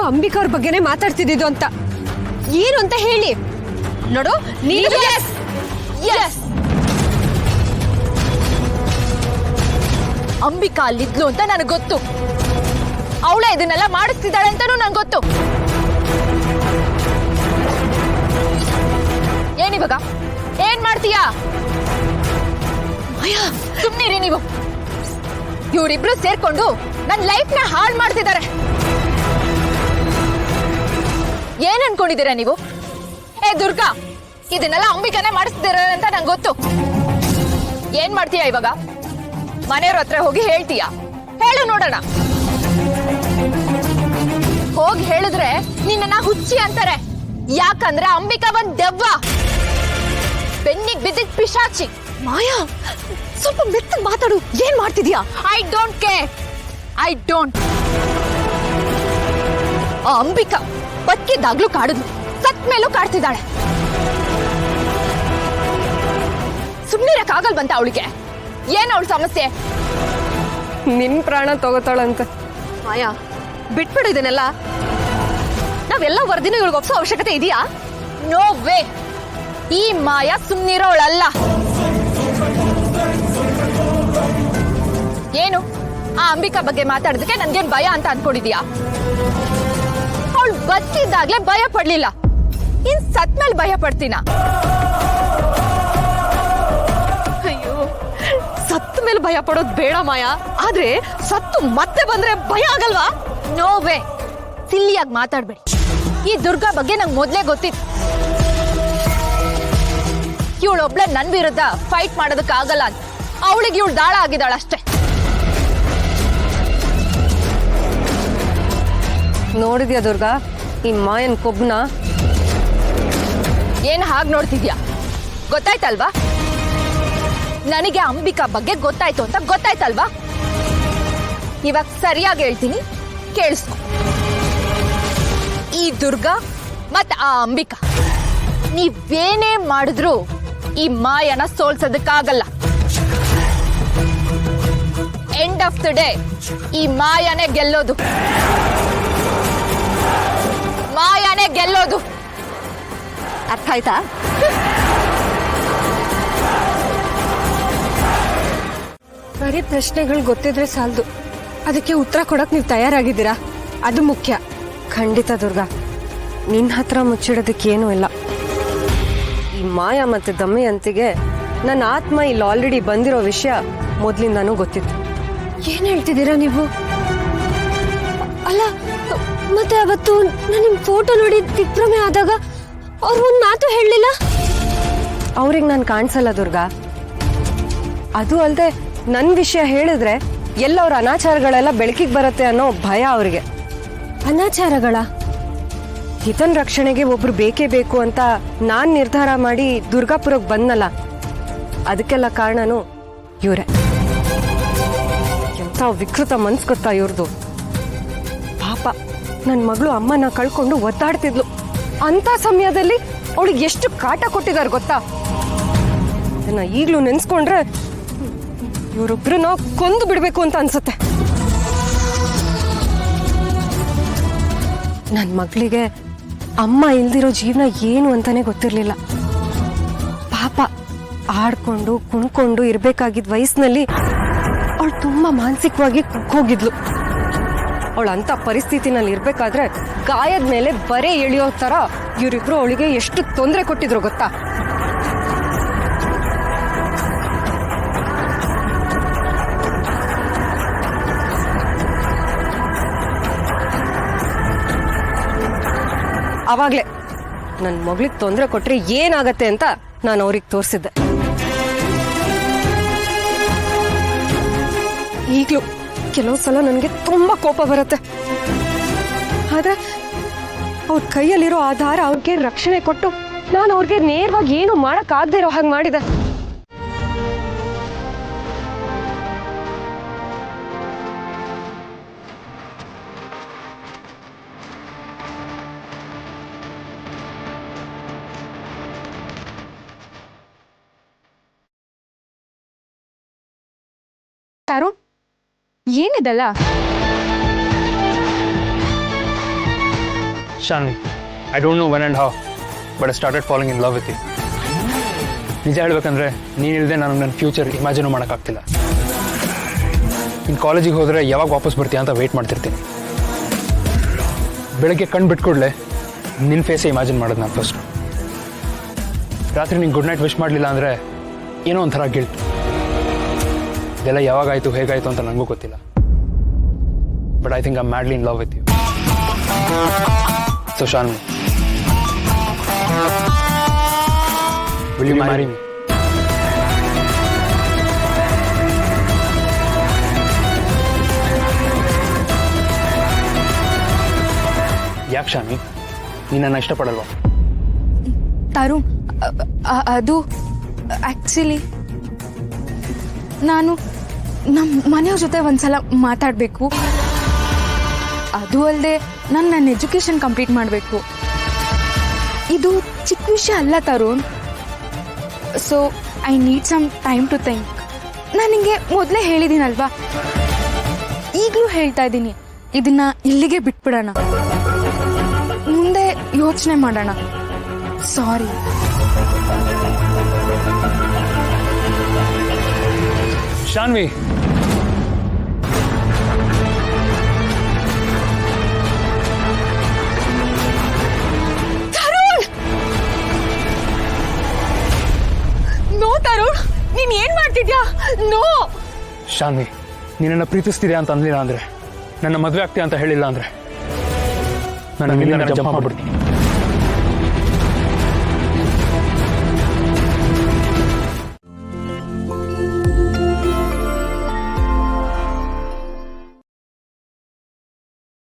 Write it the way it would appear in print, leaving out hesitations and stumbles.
ಅಂಬಿಕಾ ಅವ್ರ ಬಗ್ಗೆನೇ ಮಾತಾಡ್ತಿದ್ದು ಅಂತ ಏನು ಅಂತ ಹೇಳಿ ನೋಡು ನೀನು ಅಂಬಿಕಾ ಅಲ್ಲಿದ್ಲು ಅಂತ ನನಗೆ ಗೊತ್ತು. ಅವಳೇ ಇದನ್ನೆಲ್ಲ ಮಾಡಿಸ್ತಿದ್ದಾಳೆ ಅಂತಾನೂ ನಂಗೆ ಗೊತ್ತು. ಏನಿವಾಗ ಏನ್ ಮಾಡ್ತೀಯಾ? ಮಾಯಾ ಸುಮ್ನಿರಿ ನೀವು. ಇವರಿಬ್ರು ಸೇರ್ಕೊಂಡು ನನ್ನ ಲೈಫ್ ನ ಹಾಳು ಮಾಡ್ತಿದ್ದಾರೆ. ಏನ್ ಅನ್ಕೊಂಡಿದ್ದೀರಾ ನೀವು? ಏ ದುರ್ಗಾ, ಇದನ್ನೆಲ್ಲ ಅಂಬಿಕಾನೇ ಮಾಡಿಸ್ತಿದ್ದಾರೆ ಅಂತ ನಂಗೆ ಗೊತ್ತು. ಏನ್ ಮಾಡ್ತೀಯಾ ಇವಾಗ? ಮನೆಯವ್ರ ಹತ್ರ ಹೋಗಿ ಹೇಳ್ತೀಯಾ? ಹೇಳು ನೋಡೋಣ. ಹೋಗಿ ಹೇಳಿದ್ರೆ ನಿನ್ನ ಹುಚ್ಚಿ ಅಂತಾರೆ. ಯಾಕಂದ್ರೆ ಅಂಬಿಕಾ ಒಂದ್ ದೆವ್ವ, ಬೆನ್ನಿಗೆ ಬಿದ್ದಿದ್ ಪಿಶಾಚಿ. ಮಾಯಾ ಸ್ವಲ್ಪ ಮೆತ್ತಗ್ ಮಾತಾಡು. ಏನ್ ಮಾಡ್ತಿದ್ಯಾ? I don't care. I don't. ಆ ಅಂಬಿಕಾ ಬದುಕಿದ್ದಾಗ್ಲೂ ಕಾಡಿದ್ಲು, ಸತ್ ಮೇಲೂ ಕಾಡ್ತಿದ್ದಾಳೆ. ಸುಮ್ನಿರಕ್ಕಾಗಲ್ ಬಂತ ಅವಳಿಗೆ? ಏನ್ ಅವಳ ಸಮಸ್ಯೆ? ನಿನ್ ಪ್ರಾಣ ತಗೋತಾಳಂತ. ಮಾಯಾ ಬಿಟ್ಬಿಡು ಇದನ್ನೆಲ್ಲ. ನಾವೆಲ್ಲ ವರದಿನ ಇವಳಿಗೆ ಒಪ್ಸೋ ಅವಶ್ಯಕತೆ ಇದೆಯಾ? No way. ಈ ಮಾಯಾ ಸುಮ್ನಿರೋಳಲ್ಲ. ಏನು ಆ ಅಂಬಿಕಾ ಬಗ್ಗೆ ಮಾತಾಡೋದಕ್ಕೆ ನನ್ಗೇನ್ ಭಯ ಅಂತ ಅನ್ಕೊಂಡಿದ್ಯಾ? ಅವಳು ಬದುಕಿದ್ದಾಗ್ಲೇ ಭಯ ಪಡ್ಲಿಲ್ಲ, ಇನ್ ಸತ್ ಮೇಲೆ ಭಯ ಪಡ್ತೀನ? ಅಯ್ಯೋ, ಸತ್ತ ಮೇಲೆ ಭಯ ಪಡೋದು ಬೇಡ ಮಾಯಾ. ಆದ್ರೆ ಸತ್ತು ಮತ್ತೆ ಬಂದ್ರೆ ಭಯ ಆಗಲ್ವಾ? No way. ಸಿಲ್ಲಿಯಾಗಿ ಮಾತಾಡ್ಬೇಡಿ. ಈ ದುರ್ಗಾ ಬಗ್ಗೆ ನಂಗೆ ಮೊದ್ಲೇ ಗೊತ್ತಿತ್ತು. ಇವಳೊಬ್ಳೆ ನನ್ ವಿರುದ್ಧ ಫೈಟ್ ಮಾಡೋದಕ್ಕಾಗಲ್ಲ ಅಂತ ಅವಳಿಗೆ ಇವಳು ದಾಳ ಆಗಿದ್ದಾಳ ಅಷ್ಟೇ. ನೋಡಿದ್ಯಾ ದುರ್ಗಾ ಈ ಮಾಯನ್ ಕೊಬ್ನ? ಏನ್ ಹಾಗೆ ನೋಡ್ತಿದ್ಯಾ? ಗೊತ್ತಾಯ್ತಲ್ವಾ? ನನಗೆ ಅಂಬಿಕಾ ಬಗ್ಗೆ ಗೊತ್ತಾಯ್ತು ಅಂತ ಗೊತ್ತಾಯ್ತಲ್ವಾ? ಇವಾಗ ಸರಿಯಾಗಿ ಹೇಳ್ತೀನಿ, ಕೇಳಿಸ್ಕೊ. ಈ ದುರ್ಗಾ ಮತ್ ಆ ಅಂಬಿಕಾ ನೀವೇನೇ ಮಾಡಿದ್ರು ಈ ಮಾಯನ ಸೋಲ್ಸೋದಕ್ಕಾಗಲ್ಲ. ಎಂಡ್ ಆಫ್ ದ ಡೇ ಈ ಮಾಯನೇ ಗೆಲ್ಲೋದು. ಮಾಯನೇ ಗೆಲ್ಲೋದು. ಅರ್ಥ ಆಯ್ತಾ? ಬರೀ ಪ್ರಶ್ನೆಗಳು ಗೊತ್ತಿದ್ರೆ ಸಾಲದು, ಅದಕ್ಕೆ ಉತ್ತರ ಕೊಡಕ್ ನೀವು ತಯಾರಾಗಿದ್ದೀರಾ, ಅದು ಮುಖ್ಯ. ಖಂಡಿತ ದುರ್ಗಾ, ನಿನ್ನ ಹತ್ರ ಮುಚ್ಚಿಡೋದಕ್ಕೇನೂ ಇಲ್ಲ. ಈ ಮಾಯಾ ಮತ್ತೆ ದಮಯಂತಿಗೆ ನನ್ನ ಆತ್ಮ ಇಲ್ಲಿ ಆಲ್ರೆಡಿ ಬಂದಿರೋ ವಿಷಯ ಮೊದ್ಲಿಂದಾನೂ ಗೊತ್ತಿತ್ತು. ಏನ್ ಹೇಳ್ತಿದ್ದೀರಾ ನೀವು? ಅಲ್ಲ ಮತ್ತೆ ಅವತ್ತು ನಾನು ನಿಮ್ ಫೋಟೋ ನೋಡಿ ದಿಗ್ಭ್ರಮೆ ಆದಾಗ ಅವ್ರು ಒಂದ್ ಮಾತು ಹೇಳಲಿಲ್ಲ. ಅವ್ರಿಗೆ ನಾನು ಕಾಣಿಸಲ್ಲ ದುರ್ಗಾ. ಅದು ಅಲ್ಲದೆ ನನ್ನ ವಿಷಯ ಹೇಳಿದ್ರೆ ಎಲ್ಲವ್ರ ಅನಾಚಾರಗಳೆಲ್ಲ ಬೆಳಕಿಗೆ ಬರುತ್ತೆ ಅನ್ನೋ ಭಯ ಅವ್ರಿಗೆ. ಅನಾಚಾರಗಳ? ಹಿತನ್ ರಕ್ಷಣೆಗೆ ಒಬ್ರು ಬೇಕೇ ಬೇಕು ಅಂತ ನಾನ್ ನಿರ್ಧಾರ ಮಾಡಿ ದುರ್ಗಾಪುರಕ್ಕೆ ಬಂದಲ್ಲ, ಅದಕ್ಕೆಲ್ಲ ಕಾರಣನು ಇವ್ರೆ. ಎಂತ ವಿಕೃತ ಮನ್ಸ್ ಗೊತ್ತಾ ಇವ್ರದು. ಪಾಪ ನನ್ನ ಮಗಳು ಅಮ್ಮನ ಕಳ್ಕೊಂಡು ಒದ್ದಾಡ್ತಿದ್ಲು. ಅಂತ ಸಮಯದಲ್ಲಿ ಅವಳಿಗೆ ಎಷ್ಟು ಕಾಟ ಕೊಟ್ಟಿದಾರ ಗೊತ್ತಾ? ಅದನ್ನ ಈಗ್ಲೂ ನೆನ್ಸ್ಕೊಂಡ್ರೆ ಇವರೊಬ್ರನ್ನ ಕೊಂದು ಬಿಡ್ಬೇಕು ಅಂತ ಅನ್ಸುತ್ತೆ. ನನ್ನ ಮಗಳಿಗೆ ಅಮ್ಮ ಇಲ್ದಿರೋ ಜೀವನ ಏನು ಅಂತಾನೆ ಗೊತ್ತಿರ್ಲಿಲ್ಲ. ಪಾಪ ಆಡ್ಕೊಂಡು ಕುಣ್ಕೊಂಡು ಇರ್ಬೇಕಾಗಿದ್ದ ವಯಸ್ಸಿನಲ್ಲಿ ಅವಳು ತುಂಬಾ ಮಾನಸಿಕವಾಗಿ ಕುಗ್ಗೋಗಿದ್ಲು. ಅವಳು ಅಂತ ಪರಿಸ್ಥಿತಿನಲ್ಲಿ ಇರ್ಬೇಕಾದ್ರೆ ಗಾಯದ ಮೇಲೆ ಬರೆ ಎಳಿಯೋ ತರ ಇವರಿಬ್ರು ಅವಳಿಗೆ ಎಷ್ಟು ತೊಂದರೆ ಕೊಟ್ಟಿದ್ರು ಗೊತ್ತಾ? ಅವಾಗ್ಲೇ ನನ್ನ ಮಗಳಿಗೆ ತೊಂದರೆ ಕೊಟ್ರೆ ಏನಾಗತ್ತೆ ಅಂತ ನಾನು ಅವ್ರಿಗೆ ತೋರಿಸಿದ್ದೆ. ಈಗ್ಲೂ ಕೆಲವು ಸಲ ನನಗೆ ತುಂಬಾ ಕೋಪ ಬರುತ್ತೆ. ಆದ್ರೆ ಅವ್ರ ಕೈಯಲ್ಲಿರೋ ಆಧಾರ ಅವ್ರಿಗೆ ರಕ್ಷಣೆ ಕೊಟ್ಟು ನಾನು ಅವ್ರಿಗೆ ನೇರವಾಗಿ ಏನು ಮಾಡಕ್ ಆಗದೆ ಇರೋ ಹಾಗೆ ಮಾಡಿದೆ. ಅರುಣ್, ಏನಿದಲ್ಲ? Shanvi, I don't know when and how but I started following in love with you. ನಿಜ ಹೇಳ್ಬೇಕಂದ್ರೆ ನೀನಿಲ್ಲದೆ ನಾನು ನನ್ನ ಫ್ಯೂಚರ್ ಇಮ್ಯಾಜಿನೂ ಮಾಡೋಕ್ಕಾಗ್ತಿಲ್ಲ. ಇನ್ನು ಕಾಲೇಜಿಗೆ ಹೋದರೆ ಯಾವಾಗ ವಾಪಸ್ ಬರ್ತೀಯ ಅಂತ ವೆಯ್ಟ್ ಮಾಡ್ತಿರ್ತೀನಿ. ಬೆಳಗ್ಗೆ ಕಣ್ಣು ಬಿಟ್ಕೊಡ್ಲೆ ನಿನ್ನ ಫೇಸೇ ಇಮ್ಯಾಜಿನ್ ಮಾಡೋದು ನಾನು ಫಸ್ಟು. ರಾತ್ರಿ ನಿಂಗೆ ಗುಡ್ ನೈಟ್ ವಿಶ್ ಮಾಡಲಿಲ್ಲ ಅಂದರೆ ಏನೋ ಒಂಥರ ಗಿಲ್ಟ್. ಇದೆಲ್ಲ ಯಾವಾಗಾಯಿತು ಹೇಗಾಯಿತು ಅಂತ ನನಗೂ ಗೊತ್ತಿಲ್ಲ. But I think I am madly in love with you. So Shanvi, will you marry me? ಯಾಕೆ ಶಾನ್ವಿ, ನೀನು ನನ್ನ ಇಷ್ಟಪಡಲ್ವಾ? ತರುಣ್, ಅದು ಆ್ಯಕ್ಚುಲಿ ನಾನು ನಮ್ಮ ಮನೆಯವ್ರ ಜೊತೆ ಒಂದ್ಸಲ ಮಾತಾಡಬೇಕು. ಅದು ಅಲ್ಲದೆ ನನ್ನ ಎಜುಕೇಷನ್ ಕಂಪ್ಲೀಟ್ ಮಾಡಬೇಕು. ಇದು ಚಿಕ್ಕ ವಿಷಯ ಅಲ್ಲ Tarun. So I need some time to think. ನಾನು ನಿಮಗೆ ಮೊದಲೇ ಹೇಳಿದ್ದೀನಲ್ವಾ, ಈಗಲೂ ಹೇಳ್ತಾ ಇದ್ದೀನಿ, ಇದನ್ನ ಇಲ್ಲಿಗೆ ಬಿಟ್ಬಿಡೋಣ, ಮುಂದೆ ಯೋಚನೆ ಮಾಡೋಣ. ಸಾರಿ. ಶಾನ್ವಿ, ನೋ ತರುಣ್, ನೀನ್ ಏನ್ ಮಾಡ್ತಿದ್ಯಾ? ನೋ. ಶಾನ್ವಿ, ನೀನನ್ನು ಪ್ರೀತಿಸ್ತಿದ್ಯಾ ಅಂತ ಅಂದಿಲ್ಲ ಅಂದರೆ, ನನ್ನ ಮದುವೆ ಆಗ್ತೀಯ ಅಂತ ಹೇಳಿಲ್ಲ ಅಂದರೆ, ನಾನು ಜಂಪ್ ಮಾಡ್ಬಿಡ್ತೀನಿ.